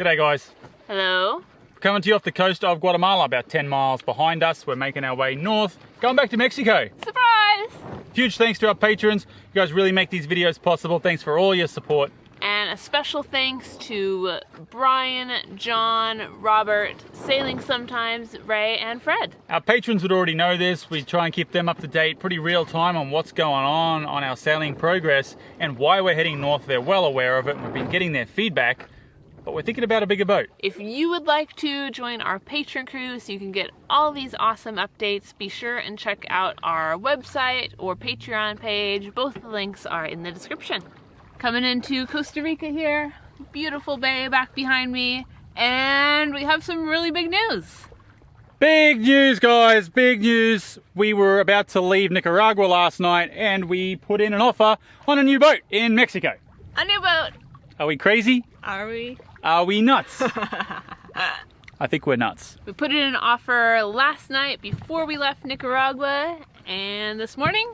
G'day guys. Hello. Coming to you off the coast of Guatemala, about 10 miles behind us. We're making our way north, going back to Mexico. Surprise! Huge thanks to our patrons. You guys really make these videos possible. Thanks for all your support. And a special thanks to Brian, John, Robert, Sailing Sometimes, Ray, and Fred. Our patrons would already know this. We try and keep them up to date pretty real time on what's going on our sailing progress and why we're heading north. They're well aware of it and we've been getting their feedback, but we're thinking about a bigger boat. If you would like to join our patron crew so you can get all these awesome updates, be sure and check out our website or Patreon page. Both the links are in the description. Coming into Costa Rica here, beautiful bay back behind me, and we have some really big news. Big news, guys, big news. We were about to leave Nicaragua last night and we put in an offer on a new boat in Mexico. A new boat. Are we crazy? Are we? Are we nuts? I think we're nuts. We put in an offer last night before we left Nicaragua, and this morning,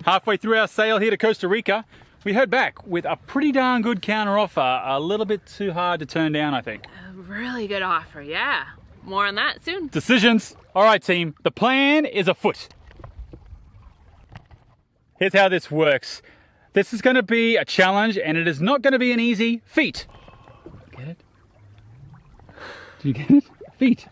halfway through our sail here to Costa Rica, we heard back with a pretty darn good counter offer. A little bit too hard to turn down, I think. a really good offer, yeah. More on that soon. Decisions. All right, team. The plan is afoot. Here's how this works. This is going to be a challenge, and it is not going to be an easy feat. Get it? Do you get it? Feet.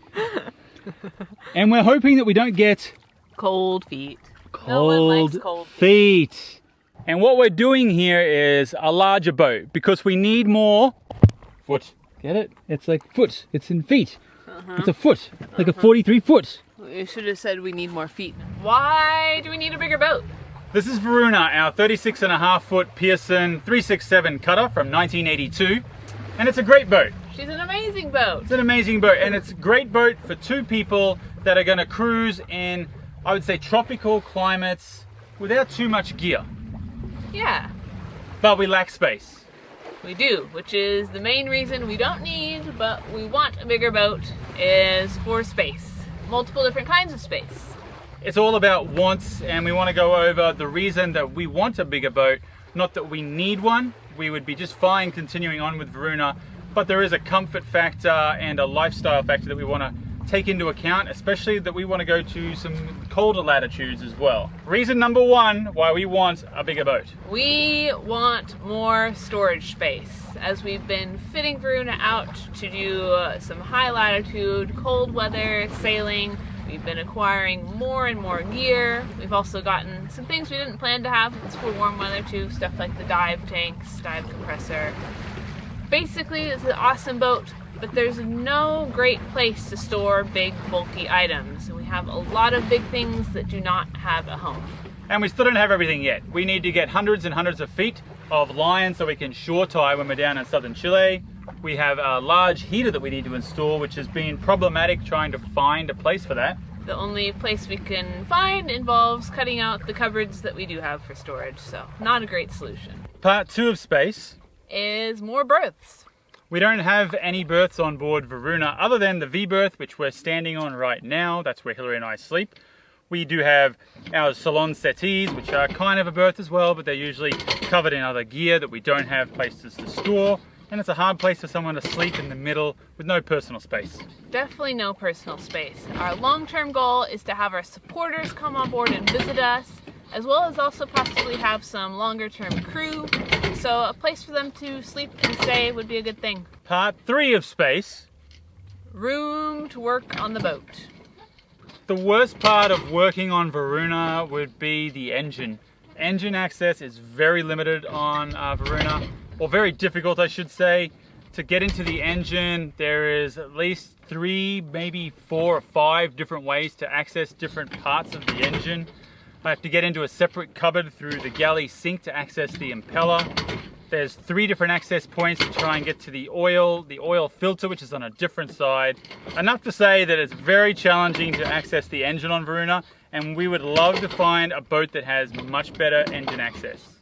And we're hoping that we don't get Cold feet. cold, No one likes cold feet. And what we're doing here is a larger boat because we need more foot. Get it? It's like foot. It's in feet. It's a foot, like a 43 foot. We should have said we need more feet. Why do we need a bigger boat? This is Varuna, our 36.5 foot Pearson 367 cutter from 1982. And it's a great boat. She's an amazing boat. It's an amazing boat, and it's a great boat for two people that are going to cruise in, I would say, tropical climates without too much gear. Yeah, But we lack space. we do, which is the main reason we don't need, but we want a bigger boat, is for space. Multiple different kinds of space. It's all about wants, and we want to go over the reason that we want a bigger boat. Not that we need one. We would be just fine continuing on with Varuna, but there is a comfort factor and a lifestyle factor that we want to take into account, especially that we want to go to some colder latitudes as well. Reason number one why we want a bigger boat. We want more storage space. As we've been fitting Varuna out to do some high latitude, cold weather sailing, we've been acquiring more and more gear. We've also gotten some things we didn't plan to have. It's for warm weather too, stuff like the dive tanks, dive compressor. Basically, it's an awesome boat, but there's no great place to store big, bulky items. We have a lot of big things that do not have a home. And we still don't have everything yet. We need to get hundreds and hundreds of feet of line so we can shore tie when we're down in southern Chile. We have a large heater that we need to install, which has been problematic trying to find a place for that. The only place we can find involves cutting out the cupboards that we do have for storage, so not a great solution. Part two of space. Is more berths. We don't have any berths on board Varuna other than the V berth, which we're standing on right now. That's where Hillary and I sleep. We do have our salon settees, which are kind of a berth as well, but they're usually covered in other gear that we don't have places to store. And it's a hard place for someone to sleep in the middle with no personal space. Definitely no personal space. Our long-term goal is to have our supporters come on board and visit us, as well as also possibly have some longer-term crew. So a place for them to sleep and stay would be a good thing. Part three of space. Room to work on the boat. The worst part of working on Varuna would be the engine. Engine access is very limited on Varuna, or very difficult, I should say. To get into the engine, there is at least 3, maybe 4 or 5 different ways to access different parts of the engine. I have to get into a separate cupboard through the galley sink to access the impeller. There's 3 different access points to try and get to the oil filter, which is on a different side. Enough to say that it's very challenging to access the engine on Varuna, and we would love to find a boat that has much better engine access.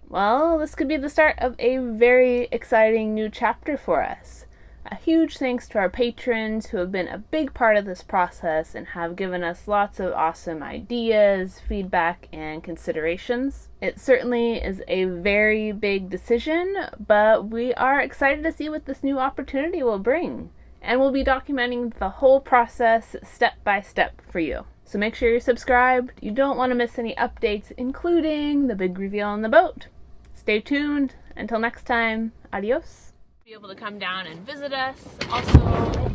Well, this could be the start of a very exciting new chapter for us. A huge thanks to our patrons who have been a big part of this process and have given us lots of awesome ideas, feedback, and considerations. It certainly is a very big decision, but we are excited to see what this new opportunity will bring. And we'll be documenting the whole process step by step for you. So make sure you're subscribed. You don't want to miss any updates, including the big reveal on the boat. Stay tuned. Until next time, adios. Be able to come down and visit us. Also,